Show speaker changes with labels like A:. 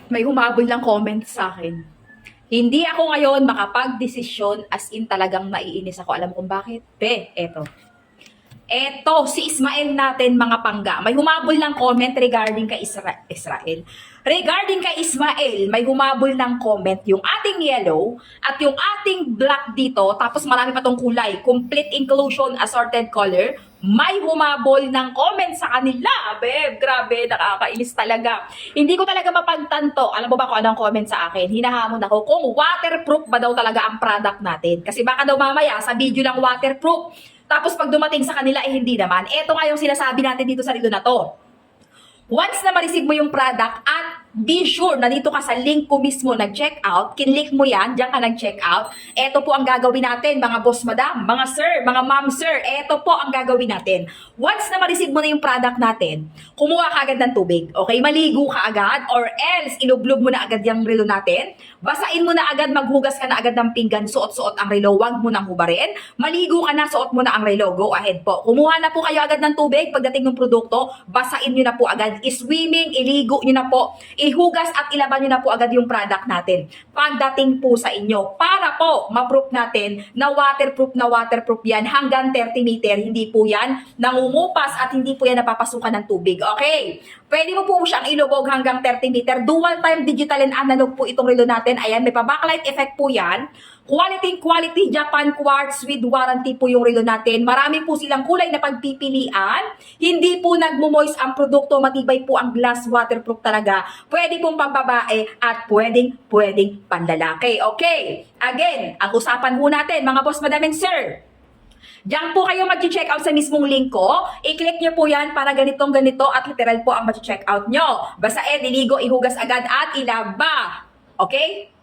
A: May humabol ng comment sa akin. Hindi ako ngayon makapag-desisyon, as in talagang naiinis ako. Alam mo kung bakit? Eto. Eto, si Ismael natin mga pangga. May humabol ng comment regarding kay Israel. Regarding kay Ismael, may humabol ng comment yung ating yellow at yung ating black dito. Tapos marami pa tong kulay. Complete inclusion, assorted color. May humabol ng comment sa kanila. Beb, grabe, nakakainis talaga. Hindi ko talaga mapagtanto. Alam mo ba kung anong comment sa akin? Hinahamon ako kung waterproof ba daw talaga ang product natin. Kasi baka daw mamaya sa video lang waterproof. Tapos pag dumating sa kanila, hindi naman. Ito nga yung sinasabi natin dito sa relo na to. Once na ma-receive mo yung product at be sure na dito ka sa link ko mismo nag-check out, kinlik mo yan, diyan ka nag-check out. Ito po ang gagawin natin, mga boss madam, mga sir, mga ma'am sir, ito po ang gagawin natin. Once na ma-receive mo na yung product natin, kumuha ka agad ng tubig, okay? Maligo ka agad or else ilublob mo na agad yung relo natin. Basain mo na agad, maghugas ka na agad ng pinggan, suot-suot ang relo, wag mo nang hubarin. Maligo ka na, suot mo na ang relo, go ahead po. Kumuha na po kayo agad ng tubig pagdating ng produkto, basain nyo na po agad, swimming, iligo nyo na po, ihugas at ilaban nyo na po agad yung product natin pagdating po sa inyo para po ma-proof natin na waterproof yan hanggang 30 meter, hindi po yan nangungupas at hindi po yan napapasukan ng tubig, okay? Pwede mo po siyang ilubog hanggang 30 meter, dual time digital and analog po itong relo natin, ayan, may pa-backlight effect po yan. Quality Japan quartz with warranty po yung relo natin. Marami po silang kulay na pagpipilian. Hindi po nagmo-moist ang produkto. Matibay po ang glass, waterproof talaga. Pwede pong pambabae at pwedeng panlalaki. Okay. Again, ang usapan po natin, mga boss, madaming sir. Diyan po kayo mag-check out sa mismong link ko. I-click nyo po yan para ganito at literal po ang mag-check out nyo. Basta niligo, ihugas agad at ilaba. Okay?